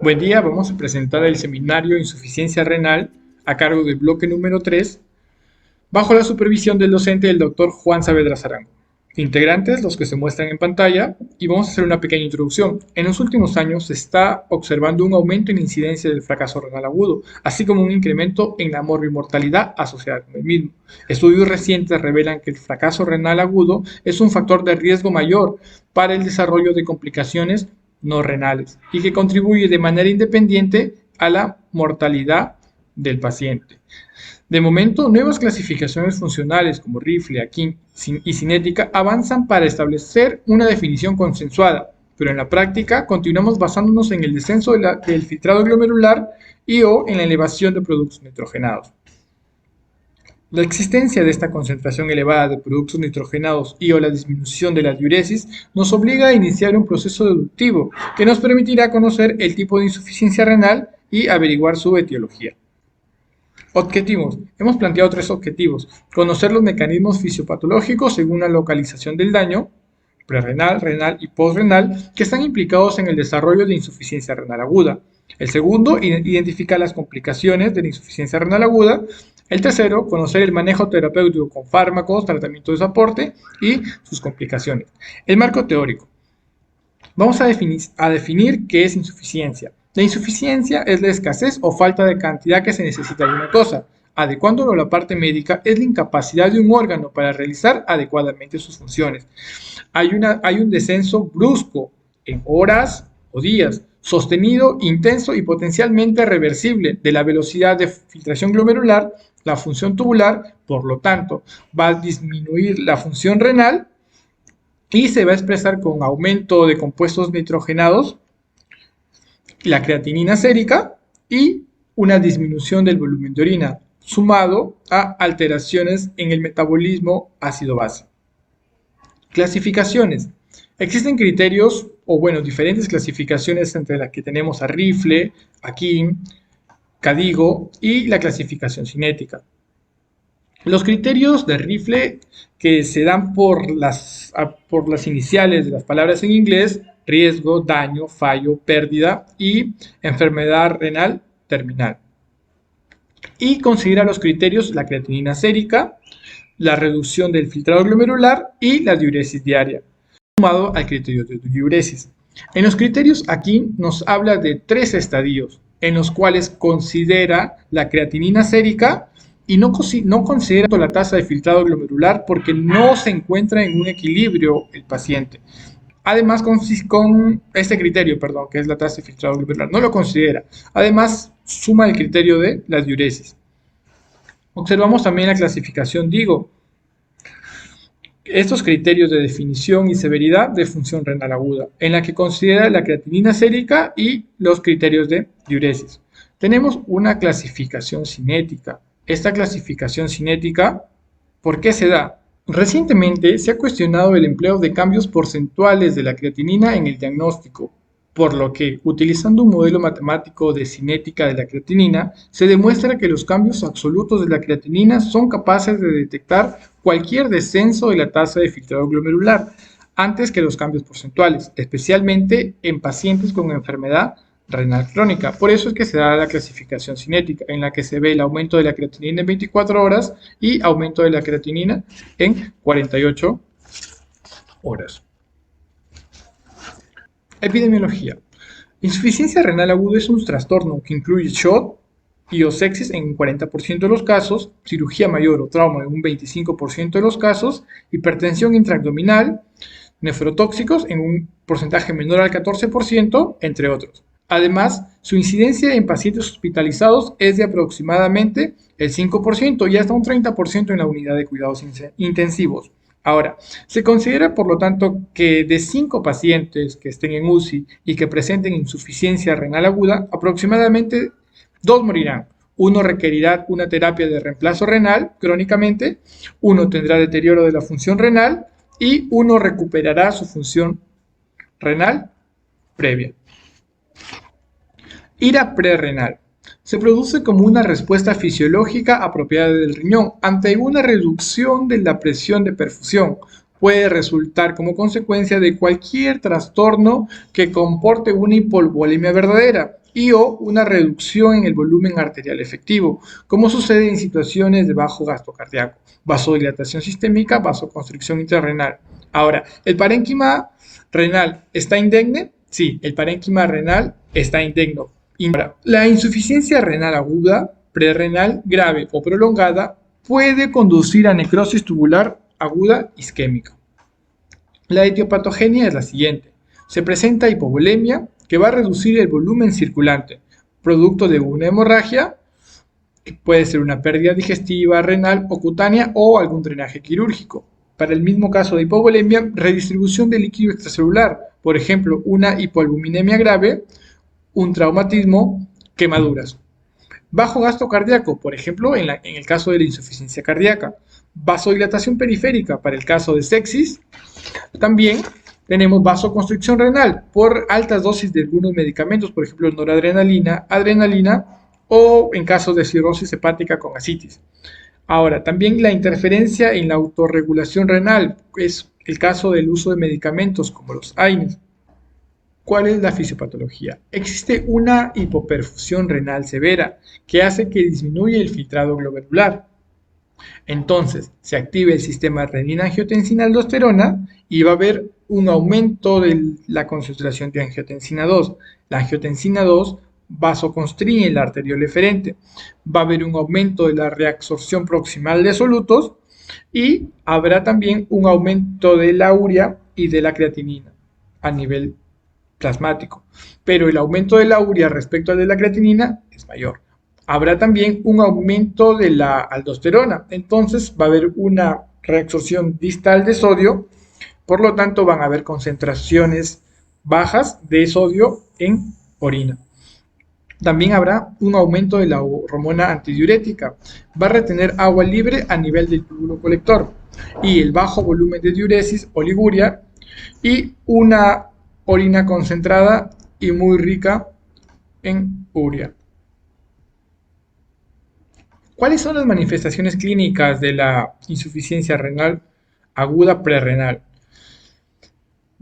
Buen día, vamos a presentar el seminario Insuficiencia Renal a cargo del bloque número 3, bajo la supervisión del docente del doctor Juan Saavedra Arango. Integrantes, los que se muestran en pantalla, y vamos a hacer una pequeña introducción. En los últimos años se está observando un aumento en la incidencia del fracaso renal agudo, así como un incremento en la morbimortalidad asociada con el mismo. Estudios recientes revelan que el fracaso renal agudo es un factor de riesgo mayor para el desarrollo de complicaciones no renales y que contribuye de manera independiente a la mortalidad del paciente. De momento, nuevas clasificaciones funcionales como Rifle, Akin y Cinética avanzan para establecer una definición consensuada, pero en la práctica continuamos basándonos en el descenso del filtrado glomerular y o en la elevación de productos nitrogenados. La existencia de esta concentración elevada de productos nitrogenados y o la disminución de la diuresis nos obliga a iniciar un proceso deductivo que nos permitirá conocer el tipo de insuficiencia renal y averiguar su etiología. Objetivos. Hemos planteado 3 objetivos. Conocer los mecanismos fisiopatológicos según la localización del daño, prerrenal, renal y postrenal, que están implicados en el desarrollo de insuficiencia renal aguda. El segundo, identificar las complicaciones de la insuficiencia renal aguda. El tercero, conocer el manejo terapéutico con fármacos, tratamiento de soporte y sus complicaciones. El marco teórico. Vamos a definir qué es insuficiencia. La insuficiencia es la escasez o falta de cantidad que se necesita de una cosa. Adecuándolo a la parte médica, es la incapacidad de un órgano para realizar adecuadamente sus funciones. Hay un descenso brusco en horas o días, sostenido, intenso y potencialmente reversible de la velocidad de filtración glomerular, la función tubular, por lo tanto, va a disminuir la función renal y se va a expresar con aumento de compuestos nitrogenados, la creatinina sérica y una disminución del volumen de orina, sumado a alteraciones en el metabolismo ácido-base. Clasificaciones. Existen criterios, diferentes clasificaciones entre las que tenemos a Rifle, Akin, Cadigo y la clasificación cinética. Los criterios de Rifle que se dan por las iniciales de las palabras en inglés, riesgo, daño, fallo, pérdida y enfermedad renal terminal. Y considera los criterios la creatinina sérica, la reducción del filtrado glomerular y la diuresis diaria, sumado al criterio de diuresis. En los criterios aquí nos habla de 3 estadios, en los cuales considera la creatinina sérica y no considera la tasa de filtrado glomerular porque no se encuentra en un equilibrio el paciente. Además, con este criterio, que es la tasa de filtrado glomerular, no lo considera. Además, suma el criterio de la diuresis. Observamos también la clasificación DIGO. Estos criterios de definición y severidad de función renal aguda, en la que considera la creatinina sérica y los criterios de diuresis. Tenemos una clasificación cinética. Esta clasificación cinética, ¿por qué se da? Recientemente se ha cuestionado el empleo de cambios porcentuales de la creatinina en el diagnóstico, por lo que, utilizando un modelo matemático de cinética de la creatinina, se demuestra que los cambios absolutos de la creatinina son capaces de detectar cualquier descenso de la tasa de filtrado glomerular antes que los cambios porcentuales, especialmente en pacientes con enfermedad renal crónica. Por eso es que se da la clasificación cinética, en la que se ve el aumento de la creatinina en 24 horas y aumento de la creatinina en 48 horas. Epidemiología. Insuficiencia renal aguda es un trastorno que incluye shock y o sepsis en un 40% de los casos, cirugía mayor o trauma en un 25% de los casos, hipertensión intraabdominal, nefrotóxicos en un porcentaje menor al 14%, entre otros. Además, su incidencia en pacientes hospitalizados es de aproximadamente el 5% y hasta un 30% en la unidad de cuidados intensivos. Ahora, se considera por lo tanto que de 5 pacientes que estén en UCI y que presenten insuficiencia renal aguda, aproximadamente 2 morirán. Uno requerirá una terapia de reemplazo renal crónicamente, uno tendrá deterioro de la función renal y uno recuperará su función renal previa. Ira prerrenal. Se produce como una respuesta fisiológica apropiada del riñón ante una reducción de la presión de perfusión. Puede resultar como consecuencia de cualquier trastorno que comporte una hipovolemia verdadera y o una reducción en el volumen arterial efectivo, como sucede en situaciones de bajo gasto cardíaco, vasodilatación sistémica, vasoconstricción intrarrenal. Ahora, ¿el parénquima renal está indemne? Sí, el parénquima renal está indemne. Ahora, la insuficiencia renal aguda, prerrenal grave o prolongada puede conducir a necrosis tubular aguda isquémica. La etiopatogenia es la siguiente. Se presenta hipovolemia que va a reducir el volumen circulante, producto de una hemorragia, que puede ser una pérdida digestiva, renal o cutánea o algún drenaje quirúrgico. Para el mismo caso de hipovolemia, redistribución de líquido extracelular, por ejemplo, una hipoalbuminemia grave, un traumatismo, quemaduras. Bajo gasto cardíaco, por ejemplo, en el caso de la insuficiencia cardíaca. Vasodilatación periférica para el caso de sepsis. También tenemos vasoconstricción renal por altas dosis de algunos medicamentos, por ejemplo, noradrenalina, adrenalina o en caso de cirrosis hepática con ascitis. Ahora, también la interferencia en la autorregulación renal es el caso del uso de medicamentos como los AINES. ¿Cuál es la fisiopatología? Existe una hipoperfusión renal severa que hace que disminuya el filtrado glomerular. Entonces, se activa el sistema renina-angiotensina-aldosterona y va a haber un aumento de la concentración de angiotensina 2. La angiotensina 2 vasoconstriñe la arteriol eferente. Va a haber un aumento de la reabsorción proximal de solutos y habrá también un aumento de la urea y de la creatinina a nivel plasmático. Pero el aumento de la urea respecto al de la creatinina es mayor. Habrá también un aumento de la aldosterona, entonces va a haber una reabsorción distal de sodio, por lo tanto van a haber concentraciones bajas de sodio en orina. También habrá un aumento de la hormona antidiurética, va a retener agua libre a nivel del túbulo colector y el bajo volumen de diuresis, oliguria y una orina concentrada y muy rica en urea. ¿Cuáles son las manifestaciones clínicas de la insuficiencia renal aguda prerrenal?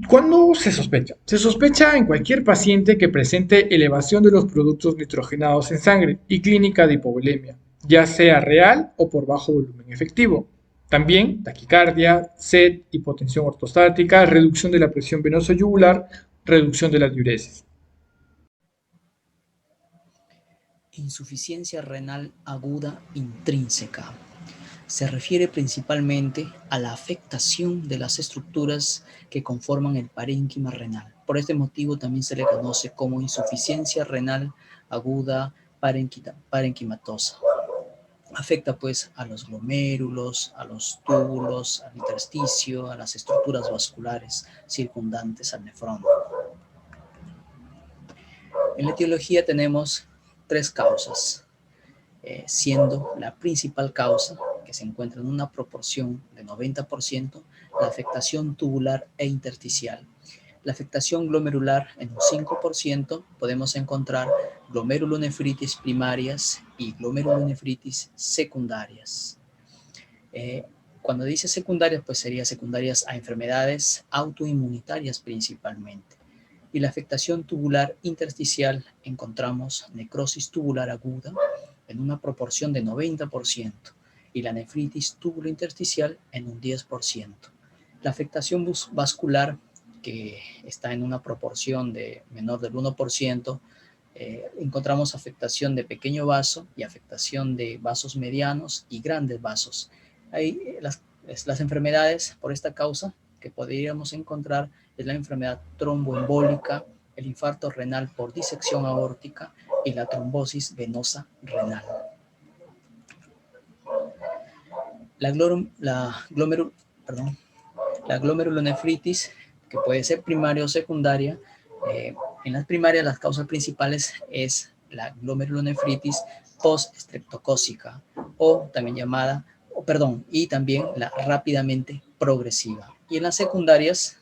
¿Cuándo se sospecha? Se sospecha en cualquier paciente que presente elevación de los productos nitrogenados en sangre y clínica de hipovolemia, ya sea real o por bajo volumen efectivo. También taquicardia, sed, hipotensión ortostática, reducción de la presión venosa yugular, reducción de la diuresis. Insuficiencia renal aguda intrínseca. Se refiere principalmente a la afectación de las estructuras que conforman el parénquima renal. Por este motivo también se le conoce como insuficiencia renal aguda parenquimatosa. Afecta pues a los glomérulos, a los túbulos, al intersticio, a las estructuras vasculares circundantes al nefrón. En la etiología tenemos tres causas, siendo la principal causa, que se encuentra en una proporción de 90%, la afectación tubular e intersticial. La afectación glomerular en un 5%, podemos encontrar glomerulonefritis primarias y glomerulonefritis secundarias. Cuando dice secundarias, pues serían secundarias a enfermedades autoinmunitarias principalmente. Y la afectación tubular intersticial encontramos necrosis tubular aguda en una proporción de 90% y la nefritis tubulointersticial en un 10%. La afectación vascular, que está en una proporción de menor del 1%, encontramos afectación de pequeño vaso y afectación de vasos medianos y grandes vasos. Hay las enfermedades por esta causa que podríamos encontrar es la enfermedad tromboembólica, el infarto renal por disección aórtica y la trombosis venosa renal. La glomerulonefritis, que puede ser primaria o secundaria, en las primarias las causas principales es la glomerulonefritis post-estreptocócica o también llamada, y también la rápidamente progresiva. Y en las secundarias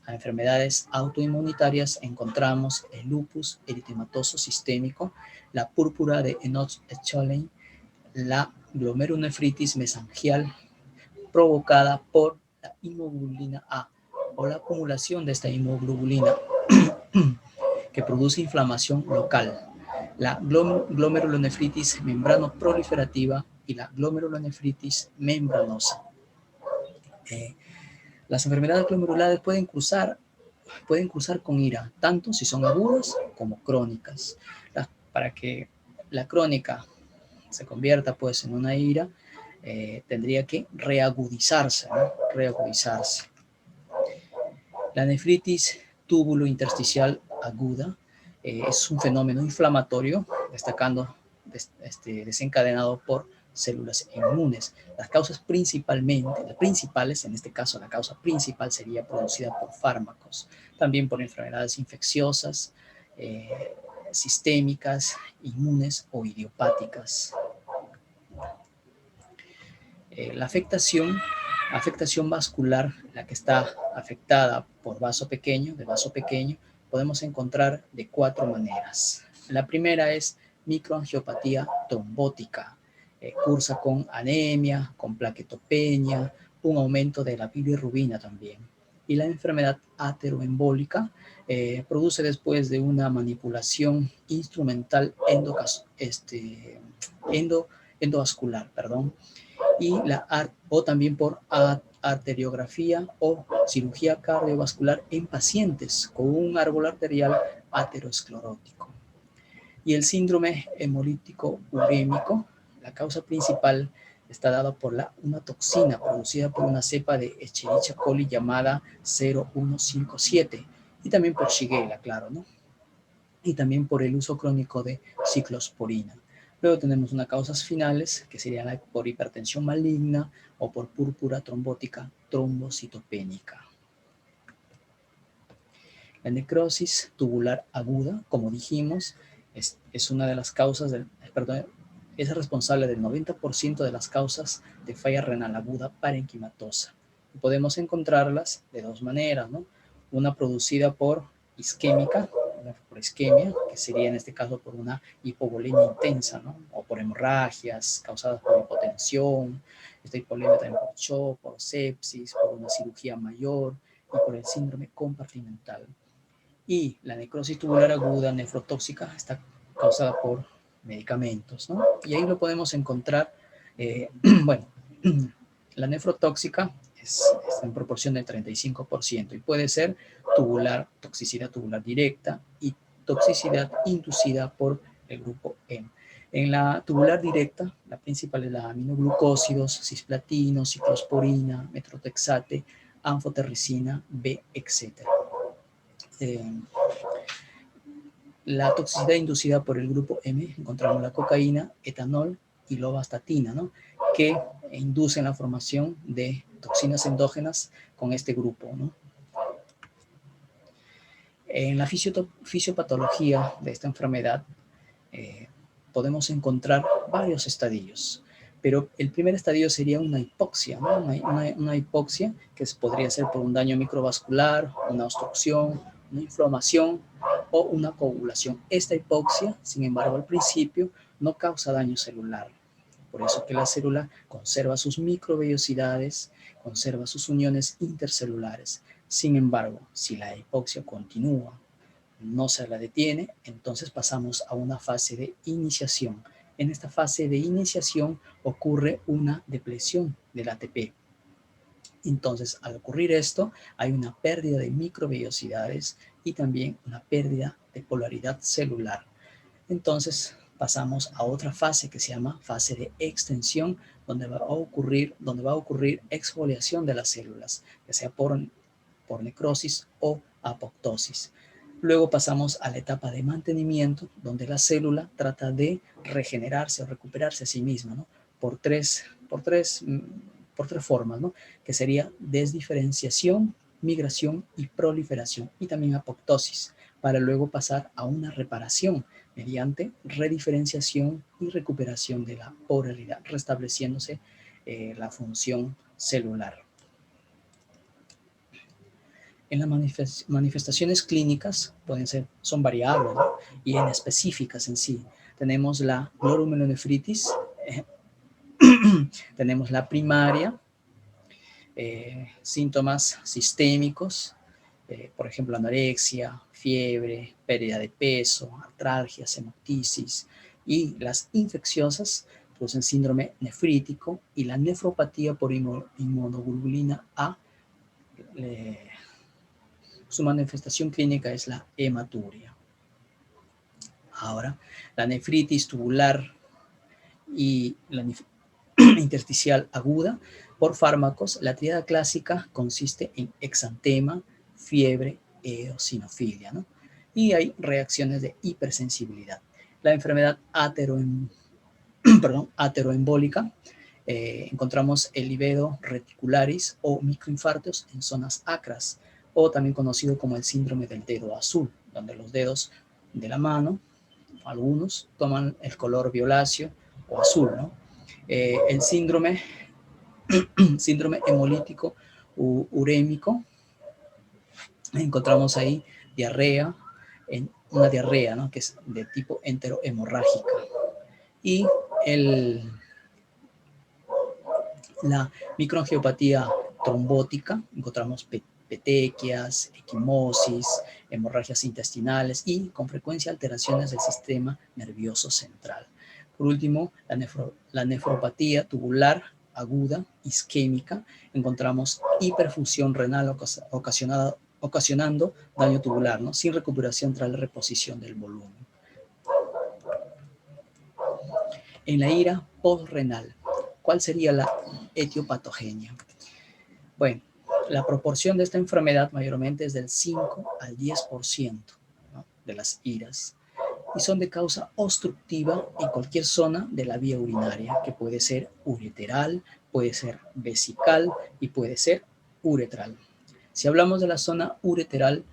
a enfermedades autoinmunitarias encontramos el lupus eritematoso sistémico, la púrpura de Enoch-Schöllein, la glomerulonefritis mesangial provocada por la inmunoglobulina A o la acumulación de esta inmunoglobulina que produce inflamación local, la glomerulonefritis membrano-proliferativa y la glomerulonefritis membranosa. Las enfermedades glomerulares pueden cruzar con IRA, tanto si son agudas como crónicas. Para que la crónica se convierta pues en una IRA, tendría que reagudizarse, ¿no? Reagudizarse. La nefritis túbulo-intersticial aguda es un fenómeno inflamatorio, desencadenado por células inmunes. Las principales, en este caso la causa principal sería producida por fármacos, también por enfermedades infecciosas, sistémicas, inmunes o idiopáticas. La afectación vascular, la que está afectada por vaso pequeño, podemos encontrar de 4 maneras. La primera es microangiopatía trombótica. Cursa con anemia, con plaquetopenia, un aumento de la bilirrubina también. Y la enfermedad ateroembólica produce después de una manipulación instrumental endovascular, o también por arteriografía o cirugía cardiovascular en pacientes con un árbol arterial aterosclerótico. Y el síndrome hemolítico urémico, la causa principal está dada por una toxina producida por una cepa de Escherichia coli llamada 0157, y también por Shigella, claro, ¿no? Y también por el uso crónico de ciclosporina. Luego tenemos unas causas finales, que serían por hipertensión maligna o por púrpura trombótica trombocitopénica. La necrosis tubular aguda, como dijimos, es una de las causas, es responsable del 90% de las causas de falla renal aguda parenquimatosa. Podemos encontrarlas de 2 maneras, ¿no? Una producida por isquemia, que sería en este caso por una hipovolemia intensa, ¿no? O por hemorragias causadas por hipotensión, esta hipovolemia también por shock, por sepsis, por una cirugía mayor y por el síndrome compartimental. Y la necrosis tubular aguda nefrotóxica está causada por medicamentos, ¿no? Y ahí lo podemos encontrar, bueno, la nefrotóxica está en proporción del 35% y puede ser toxicidad tubular directa y toxicidad inducida por el grupo M. En la tubular directa, la principal es la aminoglucósidos, cisplatina, ciclosporina, metrotexate, anfotericina B, etc. La toxicidad inducida por el grupo M, encontramos la cocaína, etanol y lovastatina, ¿no? Que inducen la formación de toxinas endógenas con este grupo, ¿no? En la fisiopatología de esta enfermedad podemos encontrar varios estadios, pero el primer estadio sería una hipoxia, ¿no? Una hipoxia que podría ser por un daño microvascular, una obstrucción, una inflamación o una coagulación. Esta hipoxia, sin embargo, al principio no causa daño celular. Por eso que la célula conserva sus microvellosidades, conserva sus uniones intercelulares. Sin embargo, si la hipoxia continúa, no se la detiene, entonces pasamos a una fase de iniciación. En esta fase de iniciación ocurre una depresión del ATP. Entonces, al ocurrir esto, hay una pérdida de microvellosidades y también una pérdida de polaridad celular. Entonces, pasamos a otra fase que se llama fase de extensión, donde va a ocurrir exfoliación de las células, ya sea por necrosis o apoptosis. Luego pasamos a la etapa de mantenimiento, donde la célula trata de regenerarse o recuperarse a sí misma, ¿no? por tres formas, ¿no? Que sería desdiferenciación, migración y proliferación, y también apoptosis, para luego pasar a una reparación mediante rediferenciación y recuperación de la polaridad, restableciéndose la función celular. En las manifestaciones clínicas son variables, ¿no? Y en específicas en sí. Tenemos la glomerulonefritis, tenemos la primaria, síntomas sistémicos, por ejemplo, anorexia, fiebre, pérdida de peso, artralgias, hemoptisis, y las infecciosas producen síndrome nefrítico, y la nefropatía por inmunoglobulina A, su manifestación clínica es la hematuria. Ahora, la nefritis tubular y la intersticial aguda por fármacos, la tríada clásica consiste en exantema, fiebre, eosinofilia, ¿no? Y hay reacciones de hipersensibilidad. La enfermedad ateroembólica, encontramos el livedo reticularis o microinfartos en zonas acras, o también conocido como el síndrome del dedo azul, donde los dedos de la mano, algunos, toman el color violáceo o azul, ¿no? El síndrome hemolítico urémico, encontramos ahí diarrea, una diarrea, ¿no?, que es de tipo enterohemorrágica. Y la microangiopatía trombótica, encontramos petequias, equimosis, hemorragias intestinales y con frecuencia alteraciones del sistema nervioso central. Por último, la nefropatía tubular aguda isquémica, encontramos hiperfusión renal ocasionando daño tubular, ¿no?, sin recuperación tras la reposición del volumen. En la ira postrenal, ¿cuál sería la etiopatogenia? Bueno, la proporción de esta enfermedad mayormente es del 5 al 10%, ¿no?, de las iras, y son de causa obstructiva en cualquier zona de la vía urinaria, que puede ser ureteral, puede ser vesical y puede ser uretral. Si hablamos de la zona ureteral,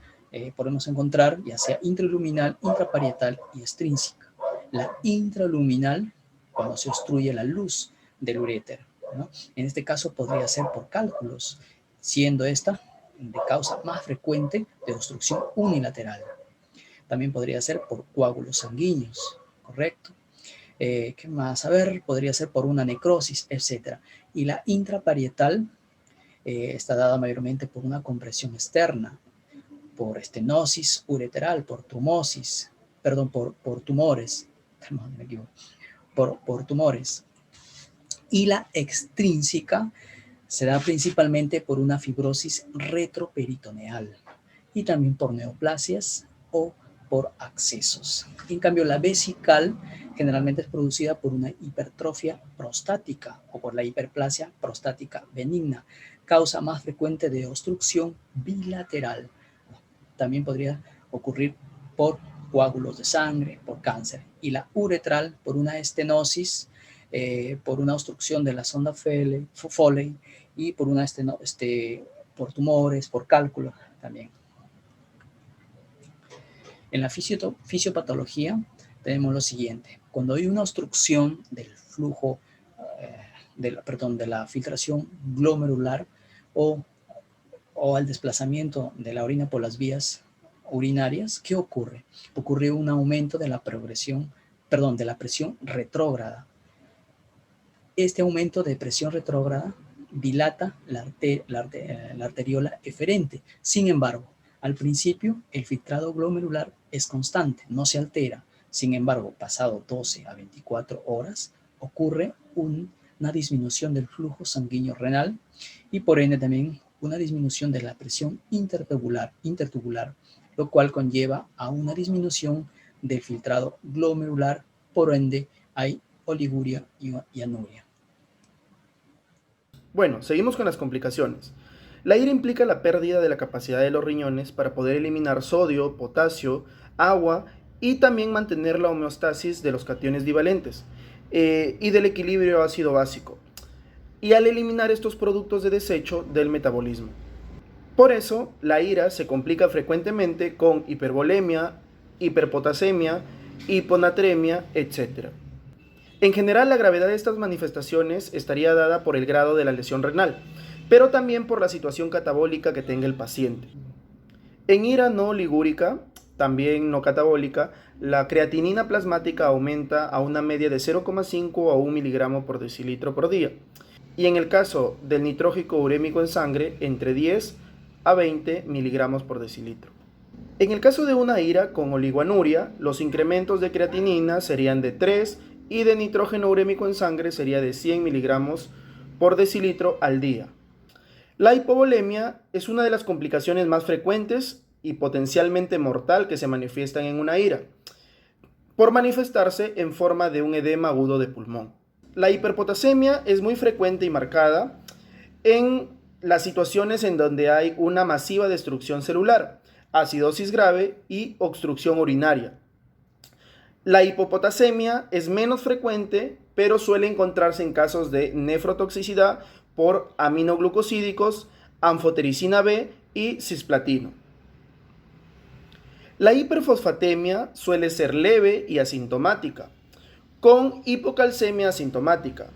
podemos encontrar ya sea intraluminal, intraparietal y extrínseca. La intraluminal, cuando se obstruye la luz del uréter, ¿no? En este caso podría ser por cálculos, siendo esta de causa más frecuente de obstrucción unilateral. También podría ser por coágulos sanguíneos, ¿correcto? ¿Qué más? A ver, podría ser por una necrosis, etc. Y la intraparietal está dada mayormente por una compresión externa, por estenosis ureteral, por tumores, por tumores. Y la extrínseca se da principalmente por una fibrosis retroperitoneal y también por neoplasias o por accesos. En cambio, la vesical generalmente es producida por una hipertrofia prostática o por la hiperplasia prostática benigna, causa más frecuente de obstrucción bilateral. También podría ocurrir por coágulos de sangre, por cáncer. Y la uretral por una estenosis, por una obstrucción de la sonda Foley y por por tumores, por cálculo también. En la fisiopatología tenemos lo siguiente: cuando hay una obstrucción del flujo, de la filtración glomerular o al desplazamiento de la orina por las vías urinarias, ¿qué ocurre? Ocurre un aumento de la presión retrógrada. Este aumento de presión retrógrada dilata la arteriola eferente. Sin embargo, al principio el filtrado glomerular es constante, no se altera. Sin embargo, pasado 12 a 24 horas, ocurre una disminución del flujo sanguíneo renal y por ende también una disminución de la presión intertubular, lo cual conlleva a una disminución del filtrado glomerular, por ende hay oliguria y anuria. Bueno, seguimos con las complicaciones. La ira implica la pérdida de la capacidad de los riñones para poder eliminar sodio, potasio, agua y también mantener la homeostasis de los cationes divalentes y del equilibrio ácido-básico, y al eliminar estos productos de desecho del metabolismo. Por eso, la ira se complica frecuentemente con hipervolemia, hiperpotasemia, hiponatremia, etc. En general, la gravedad de estas manifestaciones estaría dada por el grado de la lesión renal, pero también por la situación catabólica que tenga el paciente. En ira no ligúrica, también no catabólica, la creatinina plasmática aumenta a una media de 0,5 a 1 miligramo por decilitro por día. Y en el caso del nitrógeno urémico en sangre, entre 10 a 20 miligramos por decilitro. En el caso de una ira con oligoanuria, los incrementos de creatinina serían de 3 y de nitrógeno urémico en sangre sería de 100 miligramos por decilitro al día. La hipovolemia es una de las complicaciones más frecuentes y potencialmente mortal que se manifiestan en una ira, por manifestarse en forma de un edema agudo de pulmón. La hiperpotasemia es muy frecuente y marcada en las situaciones en donde hay una masiva destrucción celular, acidosis grave y obstrucción urinaria. La hipopotasemia es menos frecuente, pero suele encontrarse en casos de nefrotoxicidad por aminoglucosídicos, anfotericina B y cisplatino. La hiperfosfatemia suele ser leve y asintomática, con hipocalcemia asintomática.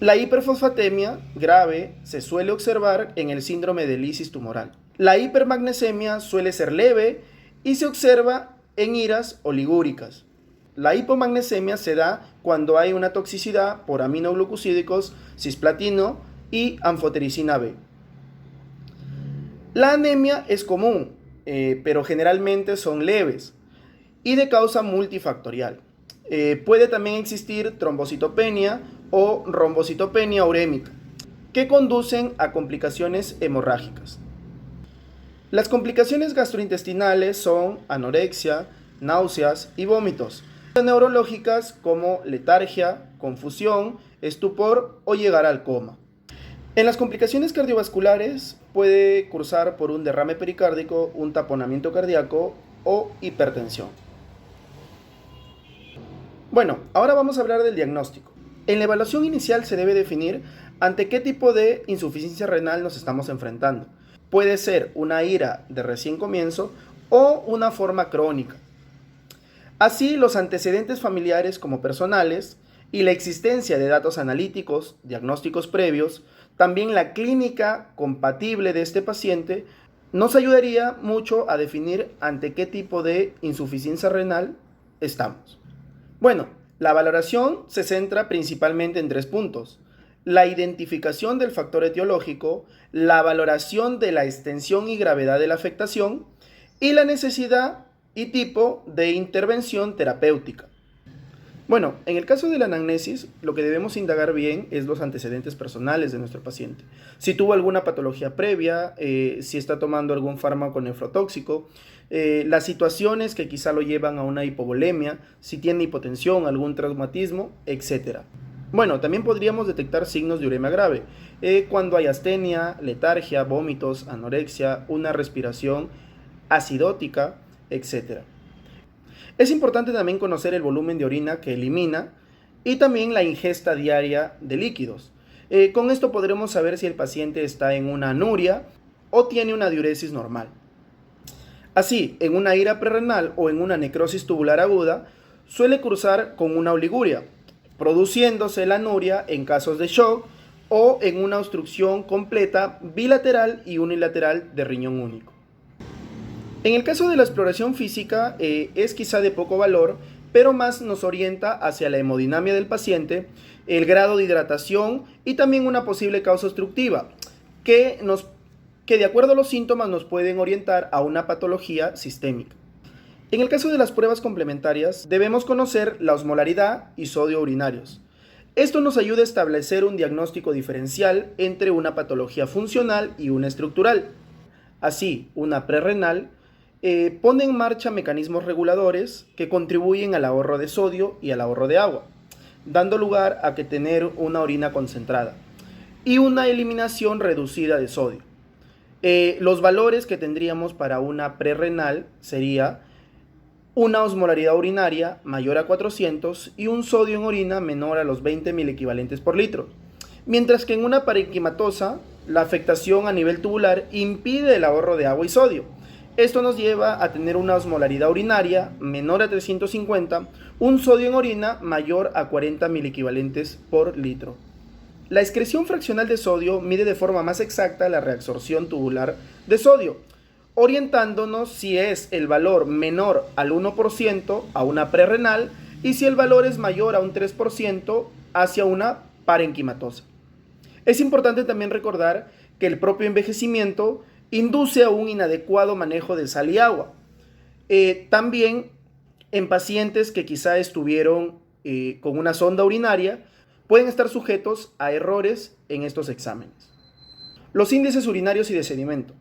La hiperfosfatemia grave se suele observar en el síndrome de lisis tumoral. La hipermagnesemia suele ser leve y se observa en iras oligúricas. La hipomagnesemia se da cuando hay una toxicidad por aminoglucosídicos, cisplatino y anfotericina B. La anemia es común, pero generalmente son leves y de causa multifactorial. Puede también existir trombocitopenia o rombocitopenia urémica, que conducen a complicaciones hemorrágicas. Las complicaciones gastrointestinales son anorexia, náuseas y vómitos. Neurológicas como letargia, confusión, estupor o llegar al coma. En las complicaciones cardiovasculares puede cursar por un derrame pericárdico, un taponamiento cardíaco o hipertensión. Bueno, ahora vamos a hablar del diagnóstico. En la evaluación inicial se debe definir ante qué tipo de insuficiencia renal nos estamos enfrentando. Puede ser una ira de recién comienzo o una forma crónica. Así, los antecedentes familiares como personales y la existencia de datos analíticos, diagnósticos previos, también la clínica compatible de este paciente, nos ayudaría mucho a definir ante qué tipo de insuficiencia renal estamos. Bueno, la valoración se centra principalmente en 3 puntos: la identificación del factor etiológico, la valoración de la extensión y gravedad de la afectación y la necesidad y tipo de intervención terapéutica. Bueno, en el caso de la anamnesis, lo que debemos indagar bien es los antecedentes personales de nuestro paciente. Si tuvo alguna patología previa, si está tomando algún fármaco nefrotóxico, las situaciones que quizá lo llevan a una hipovolemia, si tiene hipotensión, algún traumatismo, etc. Bueno, también podríamos detectar signos de uremia grave, cuando hay astenia, letargia, vómitos, anorexia, una respiración acidótica, etc. Es importante también conocer el volumen de orina que elimina y también la ingesta diaria de líquidos. Con esto podremos saber si el paciente está en una anuria o tiene una diuresis normal. Así, en una ira prerrenal o en una necrosis tubular aguda, suele cursar con una oliguria, produciéndose la anuria en casos de shock o en una obstrucción completa bilateral y unilateral de riñón único. En el caso de la exploración física es quizá de poco valor, pero más nos orienta hacia la hemodinamia del paciente, el grado de hidratación y también una posible causa obstructiva, que de acuerdo a los síntomas nos pueden orientar a una patología sistémica. En el caso de las pruebas complementarias, debemos conocer la osmolaridad y sodio urinarios. Esto nos ayuda a establecer un diagnóstico diferencial entre una patología funcional y una estructural. Así, una prerrenal pone en marcha mecanismos reguladores que contribuyen al ahorro de sodio y al ahorro de agua, dando lugar a que tener una orina concentrada y una eliminación reducida de sodio. Los valores que tendríamos para una prerrenal sería una osmolaridad urinaria mayor a 400 y un sodio en orina menor a los 20 miliequivalentes por litro, mientras que en una parenquimatosa la afectación a nivel tubular impide el ahorro de agua y sodio. Esto nos lleva a tener una osmolaridad urinaria menor a 350, un sodio en orina mayor a 40 miliequivalentes por litro. La excreción fraccional de sodio mide de forma más exacta la reabsorción tubular de sodio, orientándonos si es el valor menor al 1% a una prerrenal y si el valor es mayor a un 3% hacia una parenquimatosa. Es importante también recordar que el propio envejecimiento induce a un inadecuado manejo de sal y agua, También en pacientes que quizá estuvieron con una sonda urinaria, pueden estar sujetos a errores en estos exámenes. Los índices urinarios y de sedimento.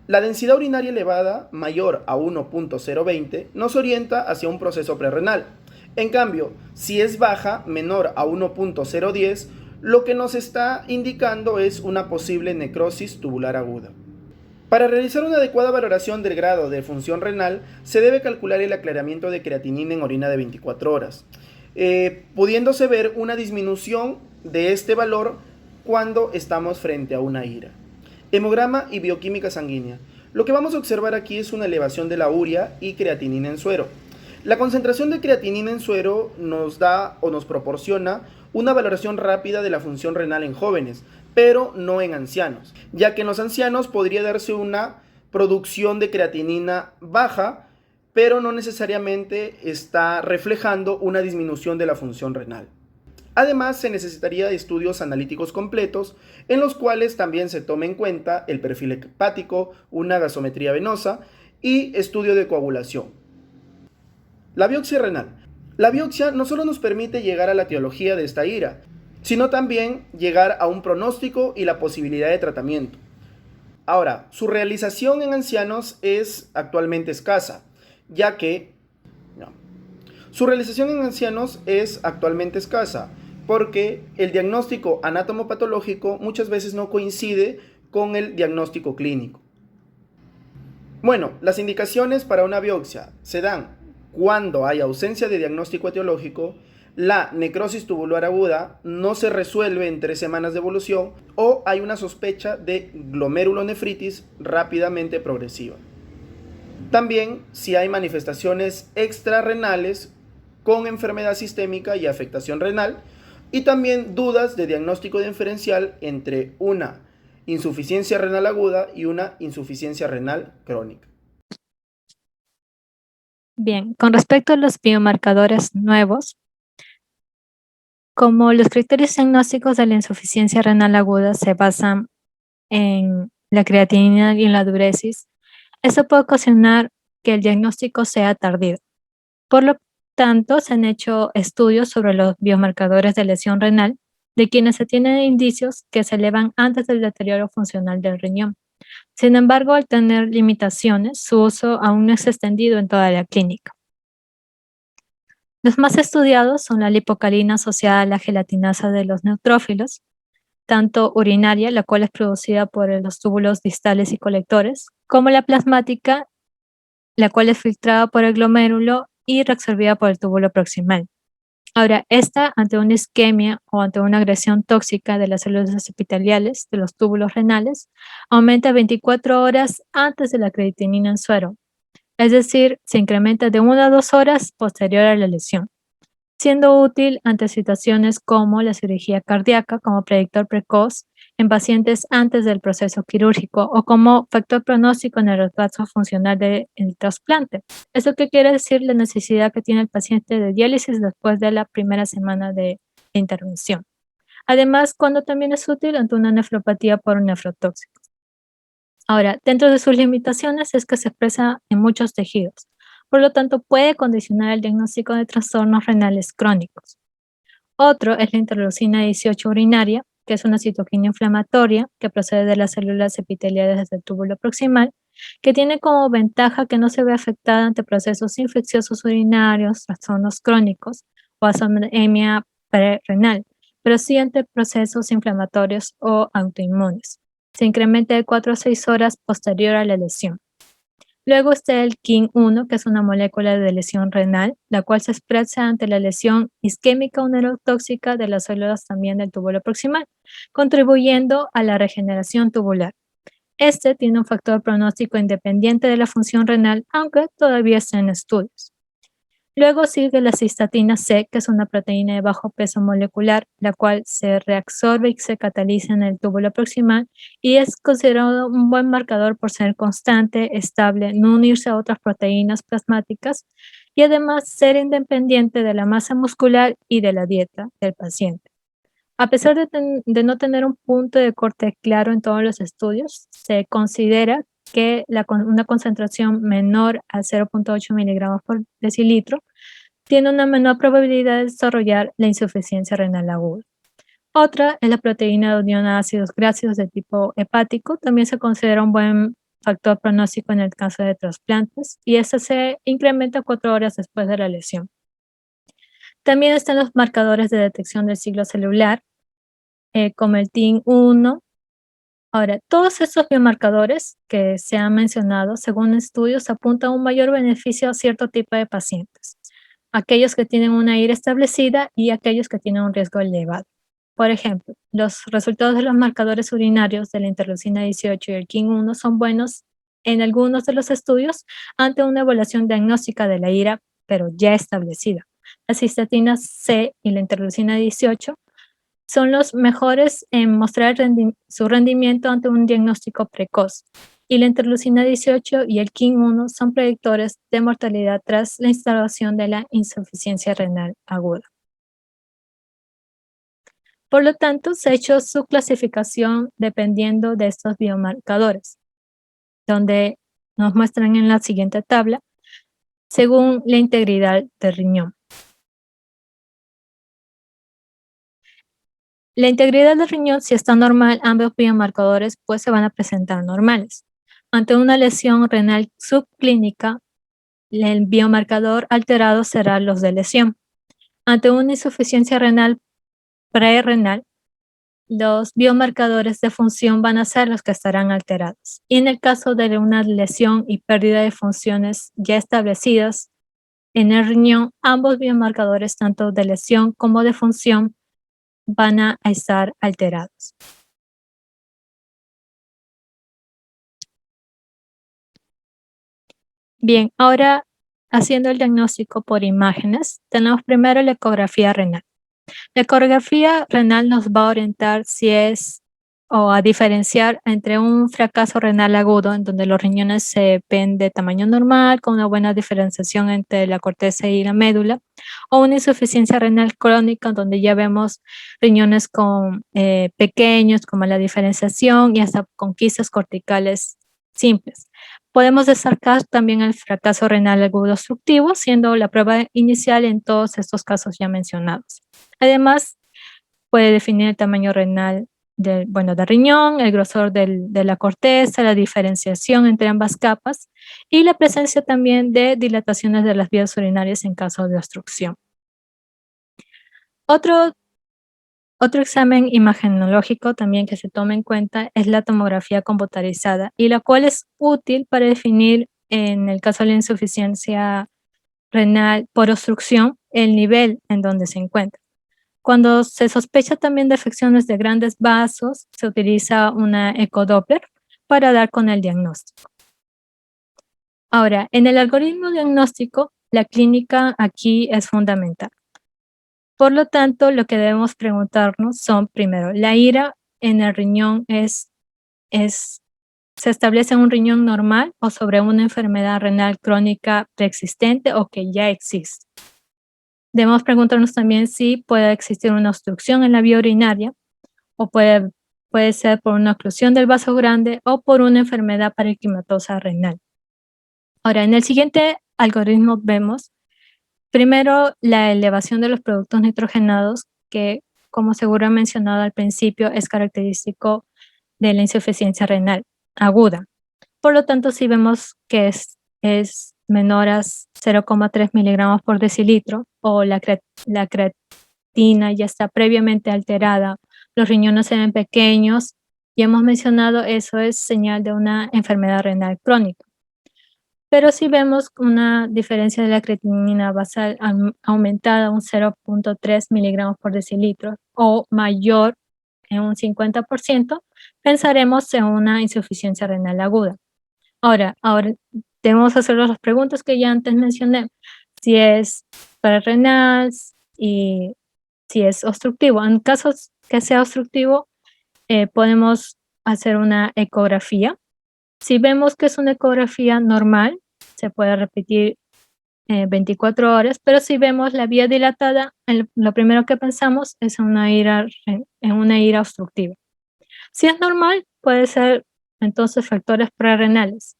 La densidad urinaria elevada, mayor a 1.020, nos orienta hacia un proceso prerrenal. En cambio, si es baja, menor a 1.010, lo que nos está indicando es una posible necrosis tubular aguda. Para realizar una adecuada valoración del grado de función renal, se debe calcular el aclaramiento de creatinina en orina de 24 horas, pudiéndose ver una disminución de este valor cuando estamos frente a una ira. Hemograma y bioquímica sanguínea. Lo que vamos a observar aquí es una elevación de la urea y creatinina en suero. La concentración de creatinina en suero nos da o nos proporciona una valoración rápida de la función renal en jóvenes, pero no en ancianos, ya que en los ancianos podría darse una producción de creatinina baja, pero no necesariamente está reflejando una disminución de la función renal. Además, se necesitaría estudios analíticos completos, en los cuales también se tome en cuenta el perfil hepático, una gasometría venosa y estudio de coagulación. La biopsia renal. La biopsia no solo nos permite llegar a la etiología de esta ira, sino también llegar a un pronóstico y la posibilidad de tratamiento. Ahora, su realización en ancianos es actualmente escasa, ya que su realización en ancianos es actualmente escasa, porque el diagnóstico anatomopatológico muchas veces no coincide con el diagnóstico clínico. Bueno, las indicaciones para una biopsia se dan cuando hay ausencia de diagnóstico etiológico, la necrosis tubular aguda no se resuelve en 3 semanas de evolución o hay una sospecha de glomerulonefritis rápidamente progresiva. También si hay manifestaciones extrarrenales con enfermedad sistémica y afectación renal, y también dudas de diagnóstico diferencial entre una insuficiencia renal aguda y una insuficiencia renal crónica. Bien, con respecto a los biomarcadores nuevos, como los criterios diagnósticos de la insuficiencia renal aguda se basan en la creatinina y en la diuresis, eso puede ocasionar que el diagnóstico sea tardío. Por lo tanto, se han hecho estudios sobre los biomarcadores de lesión renal de quienes se tienen indicios que se elevan antes del deterioro funcional del riñón. Sin embargo, al tener limitaciones, su uso aún no es extendido en toda la clínica. Los más estudiados son la lipocalina asociada a la gelatinasa de los neutrófilos, tanto urinaria, la cual es producida por los túbulos distales y colectores, como la plasmática, la cual es filtrada por el glomérulo y reabsorbida por el túbulo proximal. Ahora, esta, ante una isquemia o ante una agresión tóxica de las células epiteliales de los túbulos renales, aumenta 24 horas antes de la creatinina en suero, es decir, se incrementa de 1 a 2 horas posterior a la lesión, siendo útil ante situaciones como la cirugía cardíaca como predictor precoz en pacientes antes del proceso quirúrgico o como factor pronóstico en el retraso funcional del trasplante. ¿Eso qué quiere decir? La necesidad que tiene el paciente de diálisis después de la primera semana de intervención. Además, cuando también es útil ante una nefropatía por un nefrotóxico. Ahora, dentro de sus limitaciones es que se expresa en muchos tejidos, por lo tanto puede condicionar el diagnóstico de trastornos renales crónicos. Otro es la interleucina 18 urinaria, que es una citoquina inflamatoria que procede de las células epiteliales del túbulo proximal, que tiene como ventaja que no se ve afectada ante procesos infecciosos urinarios, trastornos crónicos o anemia renal, pero sí ante procesos inflamatorios o autoinmunes. Se incrementa de 4 a 6 horas posterior a la lesión. Luego está el KIN1, que es una molécula de lesión renal, la cual se expresa ante la lesión isquémica o neurotóxica de las células también del túbulo proximal, contribuyendo a la regeneración tubular. Este tiene un factor pronóstico independiente de la función renal, aunque todavía está en estudios. Luego sigue la cistatina C, que es una proteína de bajo peso molecular, la cual se reabsorbe y se cataliza en el túbulo proximal y es considerado un buen marcador por ser constante, estable, no unirse a otras proteínas plasmáticas y además ser independiente de la masa muscular y de la dieta del paciente. A pesar de no tener un punto de corte claro en todos los estudios, se considera que una concentración menor a 0.8 miligramos por decilitro tiene una menor probabilidad de desarrollar la insuficiencia renal aguda. Otra es la proteína de unión a ácidos grasos de tipo hepático. También se considera un buen factor pronóstico en el caso de trasplantes y esta se incrementa 4 horas después de la lesión. También están los marcadores de detección del ciclo celular, como el TIN1. Ahora, todos estos biomarcadores que se han mencionado, según estudios, apuntan a un mayor beneficio a cierto tipo de pacientes, aquellos que tienen una IRA establecida y aquellos que tienen un riesgo elevado. Por ejemplo, los resultados de los marcadores urinarios de la interleucina 18 y el KIN1 son buenos en algunos de los estudios ante una evaluación diagnóstica de la IRA, pero ya establecida. La cistatina C y la interleucina 18 son los mejores en mostrar su rendimiento ante un diagnóstico precoz. Y la interleucina 18 y el KIN1 son predictores de mortalidad tras la instalación de la insuficiencia renal aguda. Por lo tanto, se ha hecho su clasificación dependiendo de estos biomarcadores, donde nos muestran en la siguiente tabla, según la integridad del riñón. La integridad del riñón, si está normal, ambos biomarcadores pues se van a presentar normales. Ante una lesión renal subclínica, el biomarcador alterado será los de lesión. Ante una insuficiencia renal prerrenal, los biomarcadores de función van a ser los que estarán alterados. Y en el caso de una lesión y pérdida de funciones ya establecidas en el riñón, ambos biomarcadores, tanto de lesión como de función, van a estar alterados. Bien, ahora haciendo el diagnóstico por imágenes, tenemos primero la ecografía renal. La ecografía renal nos va a orientar si es o a diferenciar entre un fracaso renal agudo, en donde los riñones se ven de tamaño normal, con una buena diferenciación entre la corteza y la médula, o una insuficiencia renal crónica, donde ya vemos riñones pequeños, con mala diferenciación y hasta con quistes corticales simples. Podemos destacar también el fracaso renal agudo obstructivo, siendo la prueba inicial en todos estos casos ya mencionados. Además, puede definir el tamaño renal del riñón, el grosor de la corteza, la diferenciación entre ambas capas y la presencia también de dilataciones de las vías urinarias en caso de obstrucción. Otro examen imagenológico también que se toma en cuenta es la tomografía computarizada, y la cual es útil para definir, en el caso de la insuficiencia renal por obstrucción, el nivel en donde se encuentra. Cuando se sospecha también de afecciones de grandes vasos, se utiliza una ecodoppler para dar con el diagnóstico. Ahora, en el algoritmo diagnóstico, la clínica aquí es fundamental. Por lo tanto, lo que debemos preguntarnos son, primero, ¿la IRA en el riñón se establece en un riñón normal o sobre una enfermedad renal crónica preexistente o que ya existe? Debemos preguntarnos también si puede existir una obstrucción en la vía urinaria o puede ser por una oclusión del vaso grande o por una enfermedad parenquimatosa renal. Ahora, en el siguiente algoritmo vemos primero la elevación de los productos nitrogenados, que, como seguro he mencionado al principio, es característico de la insuficiencia renal aguda. Por lo tanto, si vemos que es menor a 0,3 miligramos por decilitro o la creatina ya está previamente alterada, los riñones se ven pequeños, y hemos mencionado eso es señal de una enfermedad renal crónica. Pero si vemos una diferencia de la creatinina basal aumentada a un 0.3 miligramos por decilitro o mayor en un 50%, pensaremos en una insuficiencia renal aguda. Ahora debemos hacernos las preguntas que ya antes mencioné, si es prerrenal y si es obstructivo. En casos que sea obstructivo, podemos hacer una ecografía. Si vemos que es una ecografía normal, se puede repetir 24 horas, pero si vemos la vía dilatada, lo primero que pensamos es en una IRA obstructiva. Si es normal, puede ser Entonces, factores prerrenales.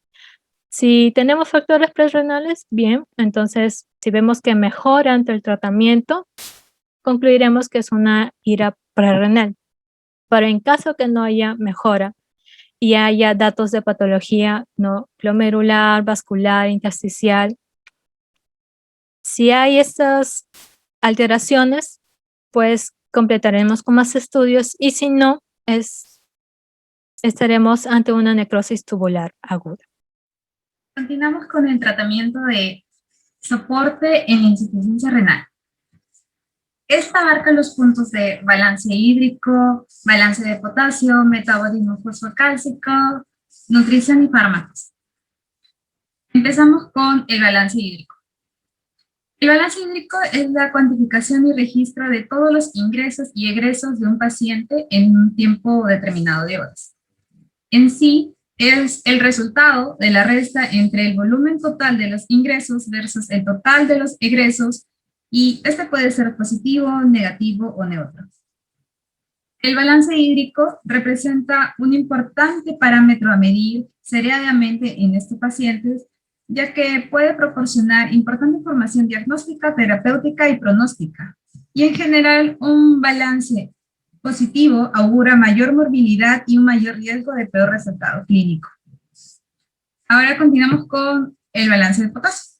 Si tenemos factores prerrenales, bien, entonces si vemos que mejora ante el tratamiento, concluiremos que es una ira prerrenal. Pero en caso que no haya mejora y haya datos de patología no glomerular, vascular, intersticial, si hay estas alteraciones, pues completaremos con más estudios y si no, estaremos ante una necrosis tubular aguda. Continuamos con el tratamiento de soporte en insuficiencia renal. Esta abarca los puntos de balance hídrico, balance de potasio, metabolismo fosfocálcico, nutrición y fármacos. Empezamos con el balance hídrico. El balance hídrico es la cuantificación y registro de todos los ingresos y egresos de un paciente en un tiempo determinado de horas. En sí, es el resultado de la resta entre el volumen total de los ingresos versus el total de los egresos, y este puede ser positivo, negativo o neutro. El balance hídrico representa un importante parámetro a medir seriadamente en estos pacientes, ya que puede proporcionar importante información diagnóstica, terapéutica y pronóstica. Y en general, un balance positivo augura mayor morbilidad y un mayor riesgo de peor resultado clínico. Ahora continuamos con el balance de potasio.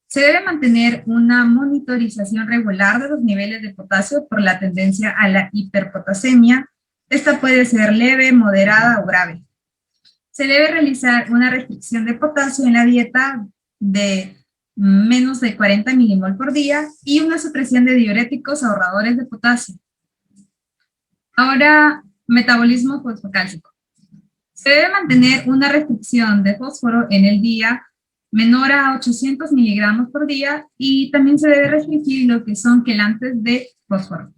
Se debe mantener una monitorización regular de los niveles de potasio por la tendencia a la hiperpotasemia. Esta puede ser leve, moderada o grave. Se debe realizar una restricción de potasio en la dieta de menos de 40 milimol por día y una supresión de diuréticos ahorradores de potasio. Ahora, metabolismo fosfocálcico. Se debe mantener una restricción de fósforo en el día menor a 800 miligramos por día y también se debe restringir lo que son quelantes de fósforo.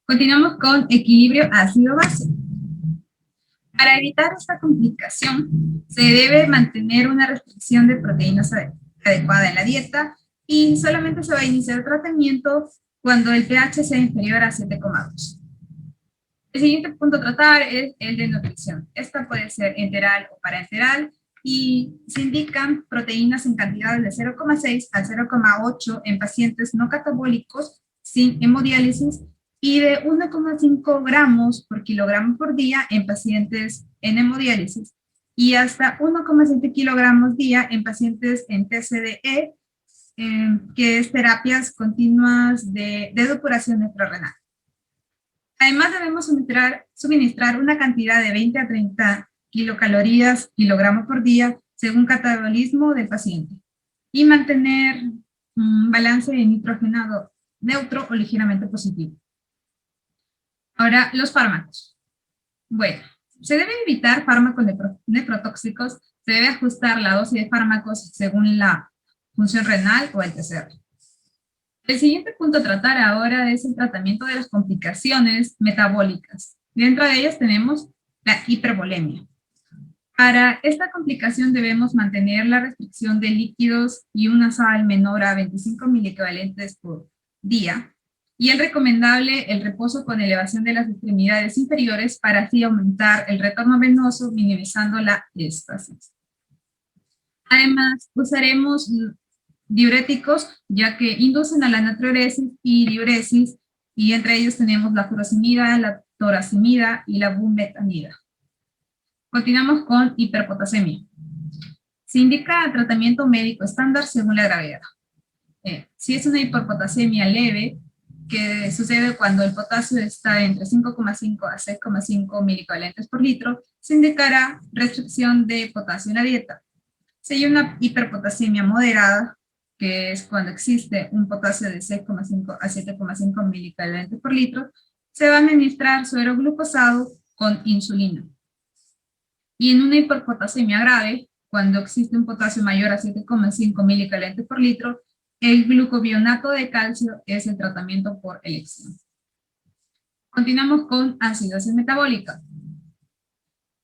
Continuamos con equilibrio ácido-base. Para evitar esta complicación, se debe mantener una restricción de proteínas adecuada en la dieta y solamente se va a iniciar el tratamiento cuando el pH sea inferior a 7,2. El siguiente punto a tratar es el de nutrición. Esta puede ser enteral o parenteral y se indican proteínas en cantidades de 0,6 a 0,8 en pacientes no catabólicos sin hemodiálisis y de 1,5 gramos por kilogramo por día en pacientes en hemodiálisis y hasta 1,7 kilogramos día en pacientes en TCDE, que es terapias continuas de depuración suprarrenal. Además debemos suministrar una cantidad de 20 a 30 kilocalorías kilogramo por día según catabolismo del paciente y mantener un balance de nitrogenado neutro o ligeramente positivo. Ahora, los fármacos. Bueno, se debe evitar fármacos neprotóxicos, se debe ajustar la dosis de fármacos según la función renal o el TCR. El siguiente punto a tratar ahora es el tratamiento de las complicaciones metabólicas. Dentro de ellas tenemos la hipervolemia. Para esta complicación debemos mantener la restricción de líquidos y una sal menor a 25 miliequivalentes por día, y es recomendable el reposo con elevación de las extremidades inferiores para así aumentar el retorno venoso, minimizando la éstasis. Además, usaremos diuréticos, ya que inducen a la natriuresis y diuresis, y entre ellos tenemos la furosemida, la toracimida y la bumetanida. Continuamos con hiperpotasemia. Se indica tratamiento médico estándar según la gravedad. Si es una hiperpotasemia leve, que sucede cuando el potasio está entre 5,5 a 6,5 milicovalentes por litro, se indicará restricción de potasio en la dieta. Si hay una hiperpotasemia moderada, que es cuando existe un potasio de 6,5 a 7,5 milicovalentes por litro, se va a administrar suero glucosado con insulina. Y en una hiperpotasemia grave, cuando existe un potasio mayor a 7,5 milicovalentes por litro, el glucobionato de calcio es el tratamiento por elección. Continuamos con acidosis metabólica.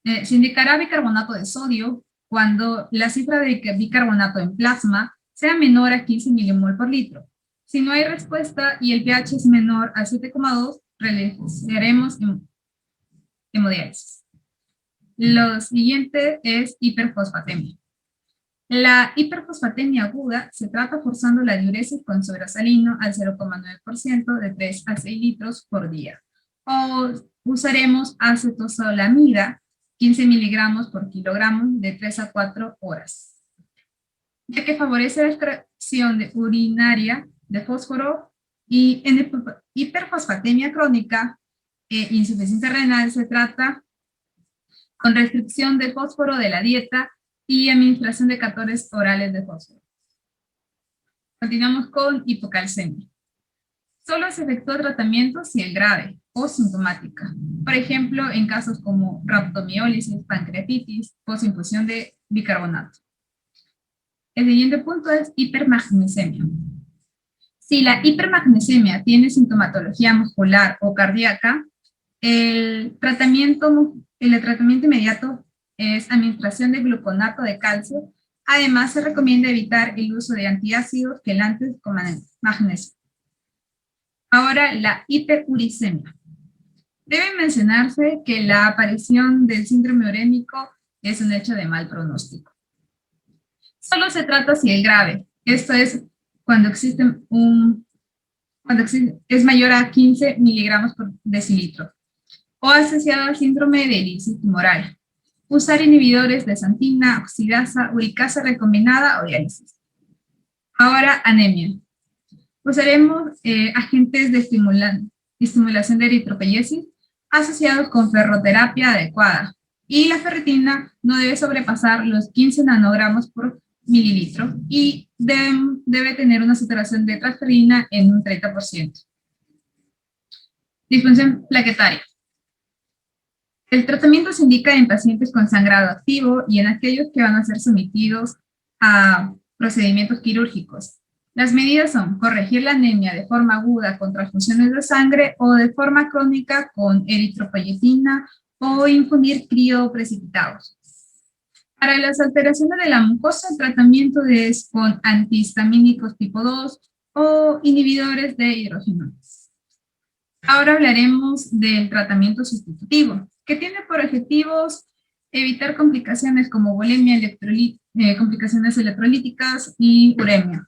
Se indicará bicarbonato de sodio cuando la cifra de bicarbonato en plasma sea menor a 15 milimol por litro. Si no hay respuesta y el pH es menor a 7,2, realizaremos hemodiálisis. Lo siguiente es hiperfosfatemia. La hiperfosfatemia aguda se trata forzando la diuresis con sobrasalino al 0,9% de 3 a 6 litros por día. O usaremos acetosalamida, 15 miligramos por kilogramo de 3 a 4 horas, ya que favorece la extracción urinaria de fósforo. Y en hiperfosfatemia crónica e insuficiencia renal se trata con restricción de fósforo de la dieta y administración de catores orales de fósforo. Continuamos con hipocalcemia. Solo se efectúa tratamiento si es grave o sintomática. Por ejemplo, en casos como rhabdomiólisis, pancreatitis, posinfusión de bicarbonato. El siguiente punto es hipermagnesemia. Si la hipermagnesemia tiene sintomatología muscular o cardíaca, el tratamiento inmediato es administración de gluconato de calcio. Además, se recomienda evitar el uso de antiácidos quelantes con magnesio. Ahora, la hiperuricemia. Debe mencionarse que la aparición del síndrome urémico es un hecho de mal pronóstico. Solo se trata si es grave. Esto es cuando es mayor a 15 miligramos por decilitro o asociado al síndrome de lisis tumoral. Usar inhibidores de xantina, oxidasa, uricasa recombinada o diálisis. Ahora, anemia. Usaremos agentes de estimulación de eritropoyesis asociados con ferroterapia adecuada. Y la ferritina no debe sobrepasar los 15 nanogramos por mililitro y debe tener una saturación de transferrina en un 30%. Disfunción plaquetaria. El tratamiento se indica en pacientes con sangrado activo y en aquellos que van a ser sometidos a procedimientos quirúrgicos. Las medidas son corregir la anemia de forma aguda con transfusiones de sangre o de forma crónica con eritropoyetina o infundir crioprecipitados. Para las alteraciones de la mucosa, el tratamiento es con antihistamínicos tipo 2 o inhibidores de hidrogenonas. Ahora hablaremos del tratamiento sustitutivo, que tiene por objetivos evitar complicaciones como bulimia, complicaciones electrolíticas y uremia,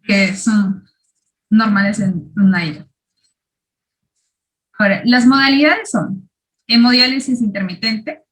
que son normales en una ira. Ahora, las modalidades son hemodiálisis intermitente.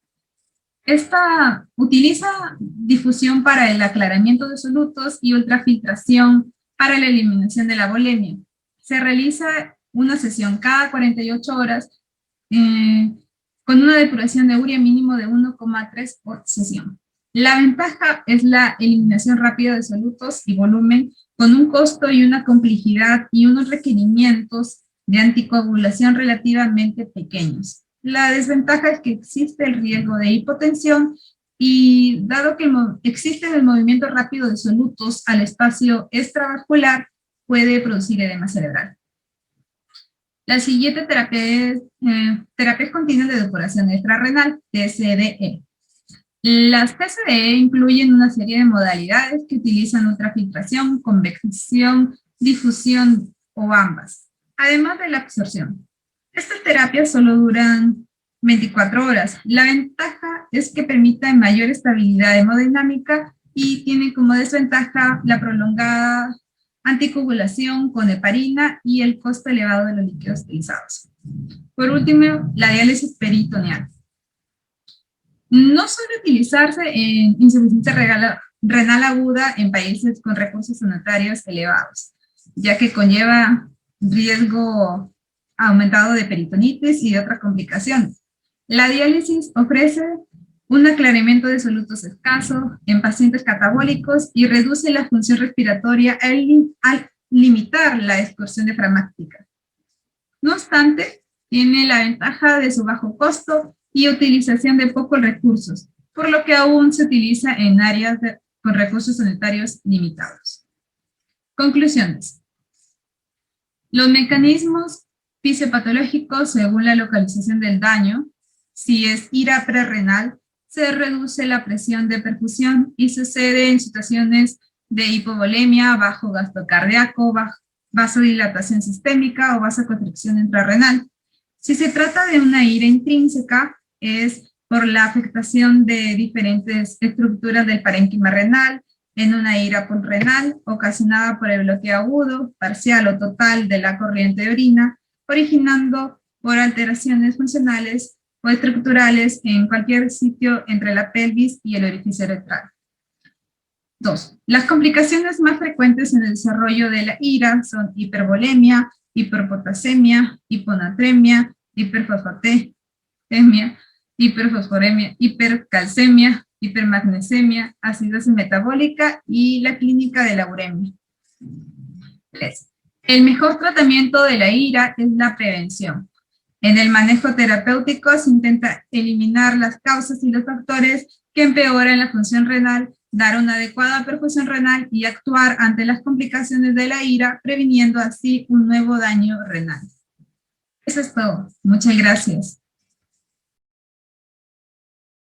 Esta utiliza difusión para el aclaramiento de solutos y ultrafiltración para la eliminación de la bulimia. Se realiza una sesión cada 48 horas con una depuración de urea mínimo de 1,3 por sesión. La ventaja es la eliminación rápida de solutos y volumen con un costo y una complejidad y unos requerimientos de anticoagulación relativamente pequeños. La desventaja es que existe el riesgo de hipotensión y dado que existe el movimiento rápido de solutos al espacio extravascular, puede producir edema cerebral. La siguiente terapia es terapias continuas de depuración extrarrenal, TCDE. Las TCDE incluyen una serie de modalidades que utilizan ultrafiltración, convección, difusión o ambas, además de la absorción. Estas terapias solo duran 24 horas. La ventaja es que permiten mayor estabilidad hemodinámica y tienen como desventaja la prolongada anticoagulación con heparina y el costo elevado de los líquidos utilizados. Por último, la diálisis peritoneal. No suele utilizarse en insuficiencia renal aguda en países con recursos sanitarios elevados, ya que conlleva riesgo aumentado de peritonitis y de otras complicaciones. La diálisis ofrece un aclaramiento de solutos escaso en pacientes catabólicos y reduce la función respiratoria al limitar la excursión diafragmática. No obstante, tiene la ventaja de su bajo costo y utilización de pocos recursos, por lo que aún se utiliza en áreas con recursos sanitarios limitados. Conclusiones. Los mecanismos fisiopatológicos según la localización del daño. Si es ira prerrenal, se reduce la presión de perfusión y sucede en situaciones de hipovolemia, bajo gasto cardíaco, vasodilatación sistémica o vasoconstricción intrarrenal. Si se trata de una ira intrínseca, es por la afectación de diferentes estructuras del parénquima renal en una ira renal ocasionada por el bloqueo agudo, parcial o total de la corriente de orina, originando por alteraciones funcionales o estructurales en cualquier sitio entre la pelvis y el orificio uretral. 2. Las complicaciones más frecuentes en el desarrollo de la ira son hipervolemia, hiperpotasemia, hiponatremia, hiperfosfatemia, hiperfosforemia, hipercalcemia, hipermagnesemia, acidosis metabólica y la clínica de la uremia. 3. El mejor tratamiento de la ira es la prevención. En el manejo terapéutico se intenta eliminar las causas y los factores que empeoran la función renal, dar una adecuada perfusión renal y actuar ante las complicaciones de la ira, previniendo así un nuevo daño renal. Eso es todo. Muchas gracias.